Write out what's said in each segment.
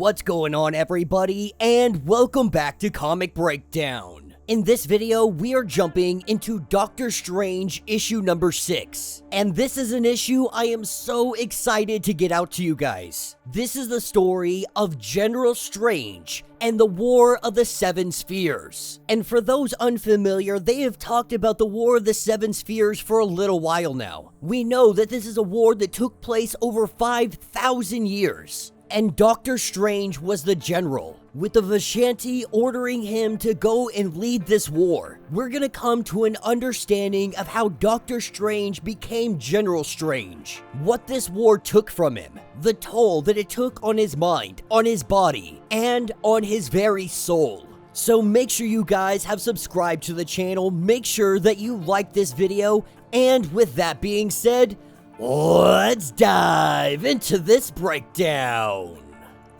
What's going on, everybody, and welcome back to Comic Breakdown. In this video, we are jumping into Doctor Strange issue number 6, and this is an issue I am so excited to get out to you guys. This is the story of General Strange and the War of the Seven Spheres. And for those unfamiliar, they have talked about the War of the Seven Spheres for a little while now. We know that this is a war that took place over 5,000 years. And Doctor Strange was the general, with the Vishanti ordering him to go and lead this war. We're gonna come to an understanding of how Doctor Strange became General Strange, what this war took from him, the toll that it took on his mind, on his body, and on his very soul. So make sure you guys have subscribed to the channel, make sure that you like this video, and with that being said, let's dive into this breakdown.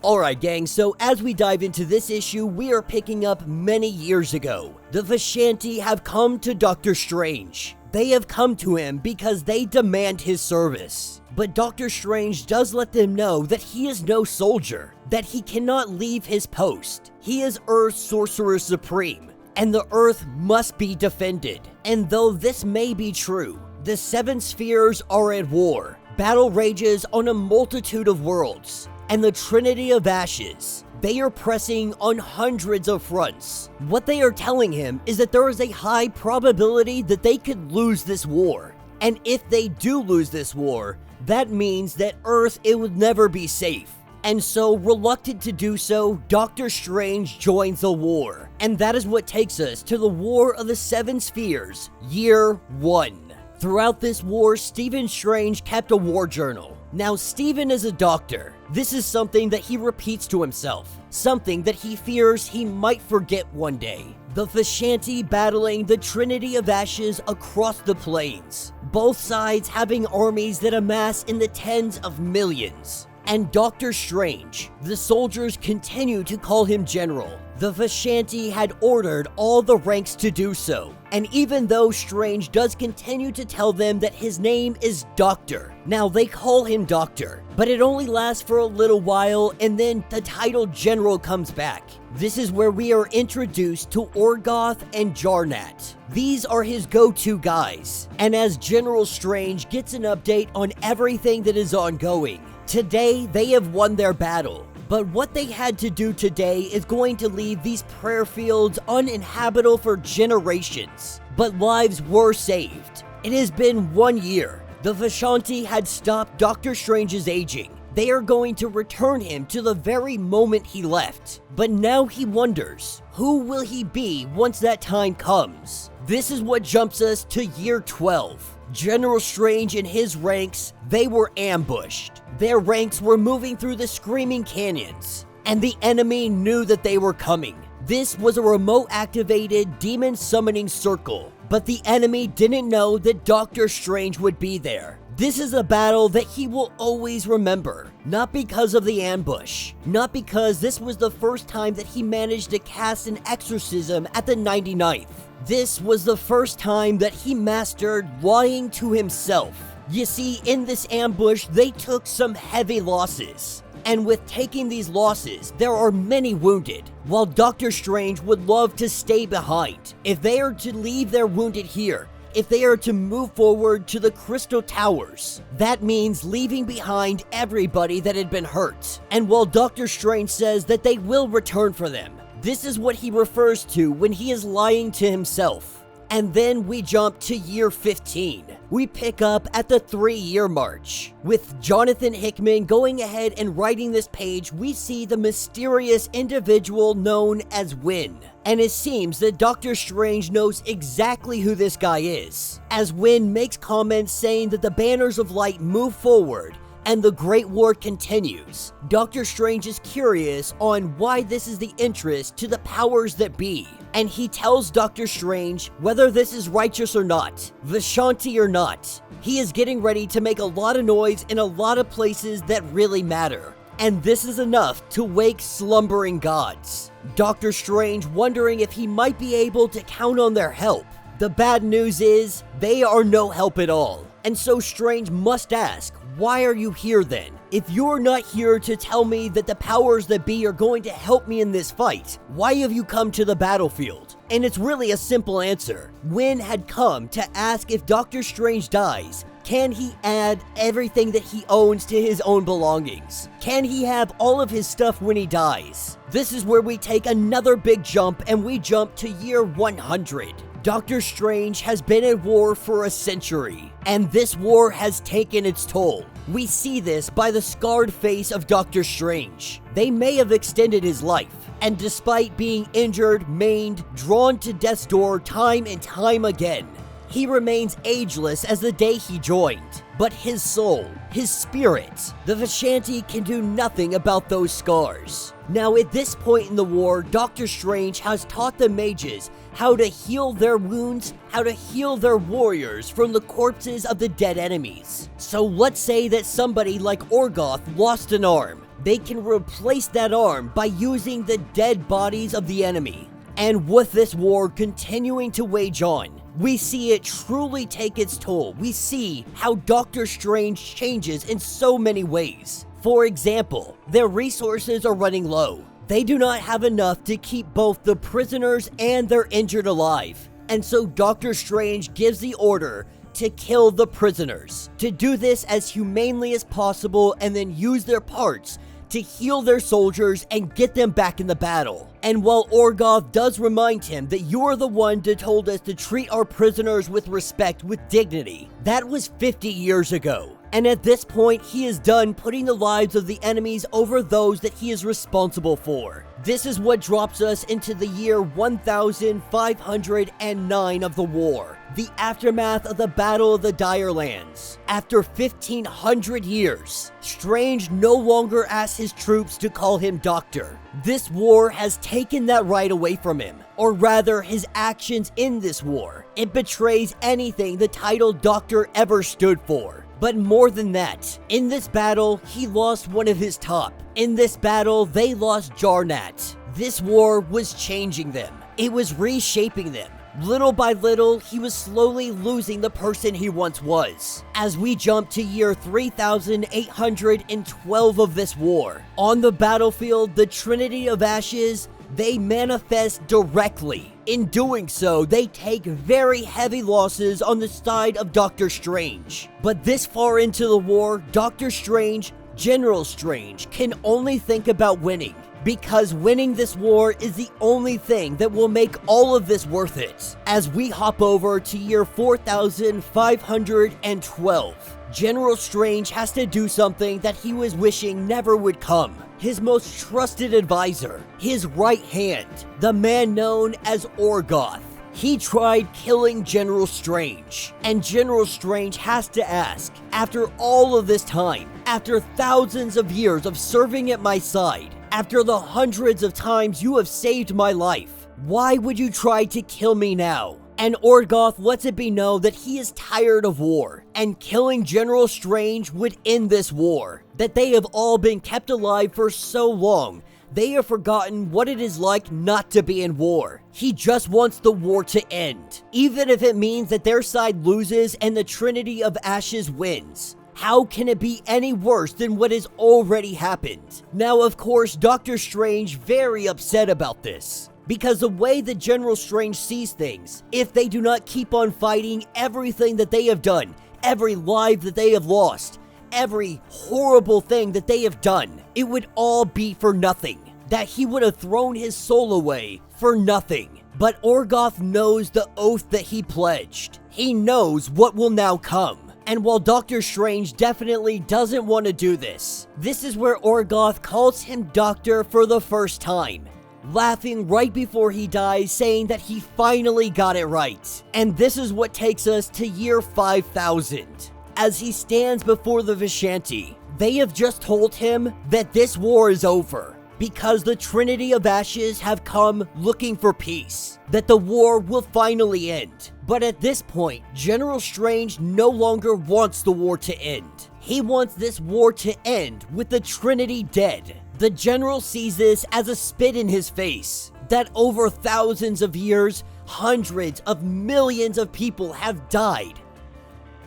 Alright gang, so as we dive into this issue, we are picking up many years ago. The Vishanti have come to Doctor Strange. They have come to him because they demand his service. But Doctor Strange does let them know that he is no soldier, that he cannot leave his post. He is Earth's Sorcerer Supreme, and the Earth must be defended. And though this may be true, the Seven Spheres are at war. Battle rages on a multitude of worlds. And the Trinity of Ashes, they are pressing on hundreds of fronts. What they are telling him is that there is a high probability that they could lose this war. And if they do lose this war, that means that Earth, it would never be safe. And so, reluctant to do so, Doctor Strange joins the war. And that is what takes us to the War of the Seven Spheres, Year 1. Throughout this war, Stephen Strange kept a war journal. Now, Stephen is a doctor. This is something that he repeats to himself, something that he fears he might forget one day. The Vishanti battling the Trinity of Ashes across the plains, both sides having armies that amass in the tens of millions. And Doctor Strange, the soldiers continue to call him General. The Vishanti had ordered all the ranks to do so. And even though Strange does continue to tell them that his name is Doctor, now they call him Doctor, but it only lasts for a little while and then the title General comes back. This is where we are introduced to Orgoth and Jarnat. These are his go-to guys. And as General Strange gets an update on everything that is ongoing, today they have won their battle. But what they had to do today is going to leave these prayer fields uninhabitable for generations. But lives were saved. It has been 1 year. The Vishanti had stopped Doctor Strange's aging. They are going to return him to the very moment he left. But now he wonders, who will he be once that time comes? This is what jumps us to year 12. General Strange and his ranks, they were ambushed. Their ranks were moving through the screaming canyons, and the enemy knew that they were coming. This was a remote-activated demon summoning circle, but the enemy didn't know that Doctor Strange would be there. This is a battle that he will always remember, not because of the ambush, not because this was the first time that he managed to cast an exorcism at the 99th. This was the first time that he mastered lying to himself. You see, in this ambush, they took some heavy losses. And with taking these losses, there are many wounded. While Doctor Strange would love to stay behind, if they are to leave their wounded here, if they are to move forward to the Crystal Towers, that means leaving behind everybody that had been hurt. And while Doctor Strange says that they will return for them, this is what he refers to when he is lying to himself. And then we jump to year 15. We pick up at the 3-year march. With Jonathan Hickman going ahead and writing this page, we see the mysterious individual known as Wynn. And it seems that Doctor Strange knows exactly who this guy is, as Wynn makes comments saying that the banners of light move forward and the Great War continues. Doctor Strange is curious on why this is the interest to the powers that be, and he tells Doctor Strange whether this is righteous or not, Vishanti or not. He is getting ready to make a lot of noise in a lot of places that really matter, and this is enough to wake slumbering gods. Doctor Strange wondering if he might be able to count on their help. The bad news is, they are no help at all. And so Strange must ask, why are you here then? If you're not here to tell me that the powers that be are going to help me in this fight, why have you come to the battlefield? And it's really a simple answer. Wynn had come to ask if Doctor Strange dies, can he add everything that he owns to his own belongings? Can he have all of his stuff when he dies? This is where we take another big jump and we jump to year 100. Doctor Strange has been at war for a century, and this war has taken its toll. We see this by the scarred face of Doctor Strange. They may have extended his life, and despite being injured, maimed, drawn to death's door time and time again, he remains ageless as the day he joined. But his soul, his spirit, the Vishanti can do nothing about those scars. Now at this point in the war, Doctor Strange has taught the mages how to heal their wounds, how to heal their warriors from the corpses of the dead enemies. So let's say that somebody like Orgoth lost an arm. They can replace that arm by using the dead bodies of the enemy. And with this war continuing to wage on, we see it truly take its toll. We see how Doctor Strange changes in so many ways. For example, their resources are running low. They do not have enough to keep both the prisoners and their injured alive. And so Doctor Strange gives the order to kill the prisoners, to do this as humanely as possible and then use their parts to heal their soldiers and get them back in the battle. And while Orgoth does remind him that you are the one that told us to treat our prisoners with respect, with dignity, that was 50 years ago. And at this point, he is done putting the lives of the enemies over those that he is responsible for. This is what drops us into the year 1509 of the war, the aftermath of the Battle of the Dire Lands. After 1500 years, Strange no longer asks his troops to call him Doctor. This war has taken that right away from him, or rather his actions in this war. It betrays anything the title Doctor ever stood for. But more than that, in this battle, he lost one of his top. In this battle, they lost Jarnat. This war was changing them. It was reshaping them. Little by little, he was slowly losing the person he once was. As we jump to year 3812 of this war, on the battlefield, the Trinity of Ashes, they manifest directly. In doing so, they take very heavy losses on the side of Doctor Strange. But this far into the war, Doctor Strange, General Strange, can only think about winning. Because winning this war is the only thing that will make all of this worth it. As we hop over to year 4512, General Strange has to do something that he was wishing never would come. His most trusted advisor, his right hand, the man known as Orgoth. He tried killing General Strange, and General Strange has to ask, after all of this time, after thousands of years of serving at my side, after the hundreds of times you have saved my life, why would you try to kill me now? And Orgoth lets it be known that he is tired of war, and killing General Strange would end this war. That they have all been kept alive for so long, they have forgotten what it is like not to be in war. He just wants the war to end, even if it means that their side loses and the Trinity of Ashes wins. How can it be any worse than what has already happened? Now, of course, Doctor Strange very upset about this. Because the way that General Strange sees things, if they do not keep on fighting everything that they have done, every life that they have lost, every horrible thing that they have done, it would all be for nothing. That he would have thrown his soul away for nothing. But Orgoth knows the oath that he pledged. He knows what will now come. And while Doctor Strange definitely doesn't want to do this, this is where Orgoth calls him Doctor for the first time. Laughing right before he dies, saying that he finally got it right. And this is what takes us to year 5000. As he stands before the Vishanti, they have just told him that this war is over, because the Trinity of Ashes have come looking for peace, that the war will finally end. But at this point, General Strange no longer wants the war to end. He wants this war to end with the Trinity dead. The General sees this as a spit in his face, that over thousands of years, hundreds of millions of people have died.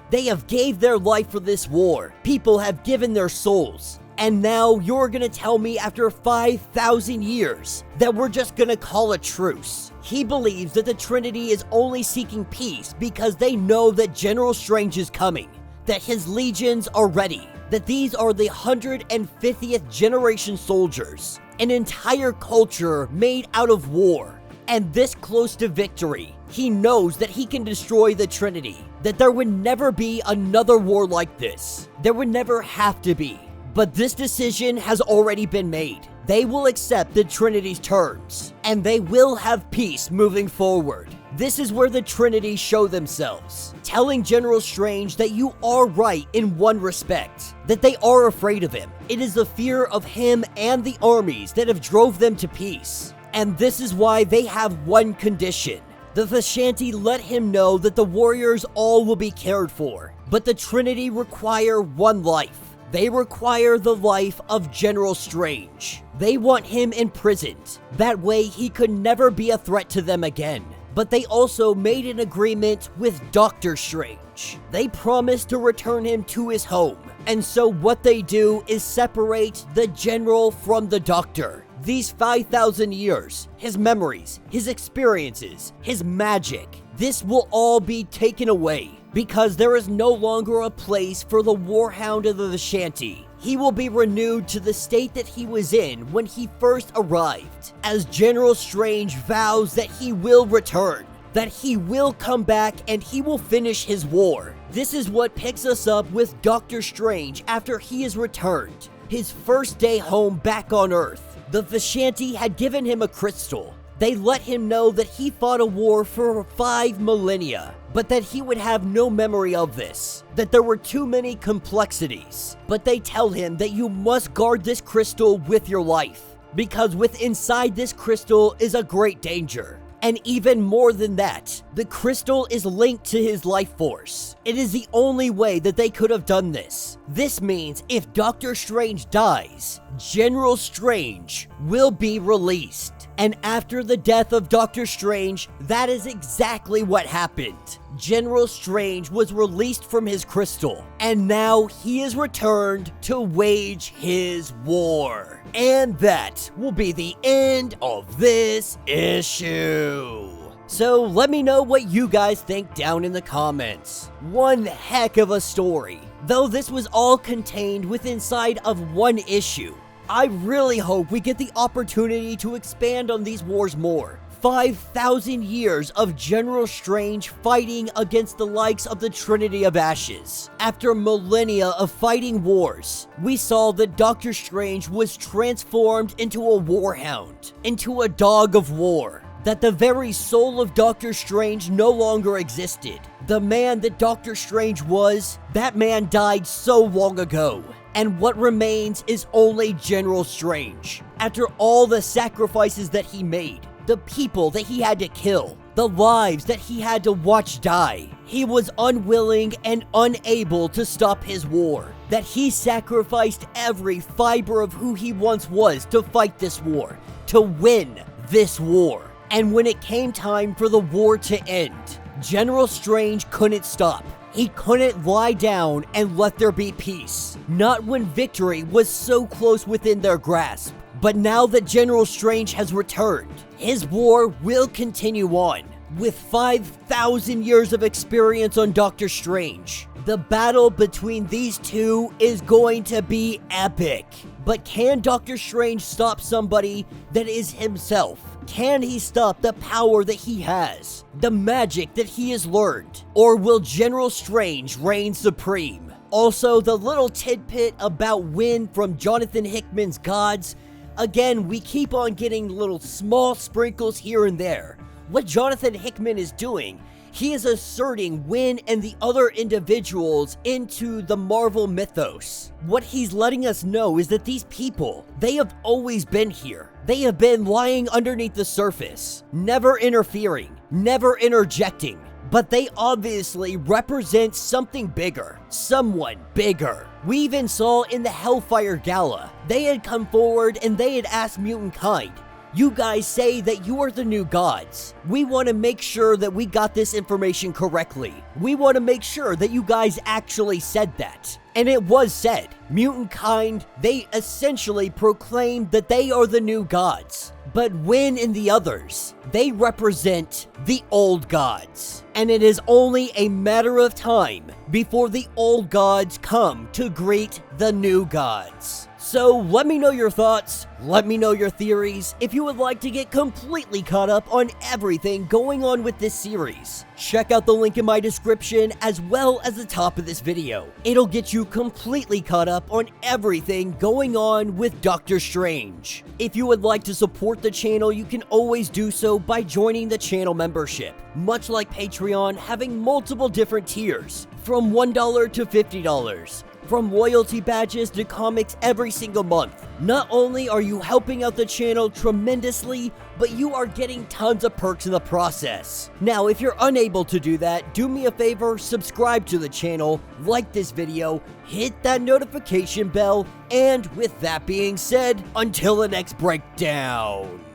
They have gave their life for this war. People have given their souls. And now you're gonna tell me after 5,000 years that we're just gonna call a truce. He believes that the Trinity is only seeking peace because they know that General Strange is coming, that his legions are ready, that these are the 150th generation soldiers, an entire culture made out of war. And this close to victory, he knows that he can destroy the Trinity, that there would never be another war like this. There would never have to be. But this decision has already been made. They will accept the Trinity's terms, and they will have peace moving forward. This is where the Trinity show themselves, telling General Strange that you are right in one respect, that they are afraid of him. It is the fear of him and the armies that have drove them to peace. And this is why they have one condition. The Vishanti let him know that the warriors all will be cared for, but the Trinity require one life. They require the life of General Strange. They want him imprisoned. That way he could never be a threat to them again. But they also made an agreement with Dr. Strange. They promised to return him to his home. And so what they do is separate the General from the Doctor. These 5,000 years, his memories, his experiences, his magic, this will all be taken away. Because there is no longer a place for the Warhound of the Vishanti. He will be renewed to the state that he was in when he first arrived, as General Strange vows that he will return, that he will come back and he will finish his war. This is what picks us up with Dr. Strange after he is returned, his first day home back on Earth. The Vishanti had given him a crystal. They let him know that he fought a war for 5 millennia, but that he would have no memory of this, that there were too many complexities. But they tell him that you must guard this crystal with your life, because inside this crystal is a great danger. And even more than that, the crystal is linked to his life force. It is the only way that they could have done this. This means if Dr. Strange dies, General Strange will be released. And after the death of Dr. Strange, that is exactly what happened. General Strange was released from his crystal, and now he is returned to wage his war. And that will be the end of this issue. So let me know what you guys think down in the comments. One heck of a story. Though this was all contained inside of one issue, I really hope we get the opportunity to expand on these wars more. 5,000 years of General Strange fighting against the likes of the Trinity of Ashes. After millennia of fighting wars, we saw that Dr. Strange was transformed into a warhound, into a dog of war. That the very soul of Dr. Strange no longer existed. The man that Dr. Strange was, that man died so long ago. And what remains is only General Strange. After all the sacrifices that he made, the people that he had to kill, the lives that he had to watch die, he was unwilling and unable to stop his war. That he sacrificed every fiber of who he once was to fight this war, to win this war. And when it came time for the war to end, General Strange couldn't stop. He couldn't lie down and let there be peace. Not when victory was so close within their grasp. But now that General Strange has returned, his war will continue on. With 5,000 years of experience on Dr. Strange, the battle between these two is going to be epic. But can Dr. Strange stop somebody that is himself? Can he stop the power that he has? The magic that he has learned? Or will General Strange reign supreme? Also, the little tidbit about win from Jonathan Hickman's G.O.D.S. Again, we keep on getting little small sprinkles here and there. What Jonathan Hickman is doing, he is asserting Wynn and the other individuals into the Marvel mythos. What he's letting us know is that these people, they have always been here. They have been lying underneath the surface, never interfering, never interjecting. But they obviously represent something bigger, someone bigger. We even saw in the Hellfire Gala, they had come forward and they had asked mutant kind, You guys say that you are the new gods. We want to make sure that we got this information correctly. We want to make sure that you guys actually said that. And it was said. Mutant kind, they essentially proclaimed that they are the new gods. But Wynn and the others, they represent the old gods. And it is only a matter of time before the old gods come to greet the new gods. So let me know your thoughts, let me know your theories. If you would like to get completely caught up on everything going on with this series, check out the link in my description as well as the top of this video. It'll get you completely caught up on everything going on with Doctor Strange. If you would like to support the channel, you can always do so by joining the channel membership. Much like Patreon, having multiple different tiers, from $1 to $50. From loyalty badges to comics every single month. Not only are you helping out the channel tremendously, but you are getting tons of perks in the process. Now, if you're unable to do that, do me a favor, subscribe to the channel, like this video, hit that notification bell, and with that being said, until the next breakdown.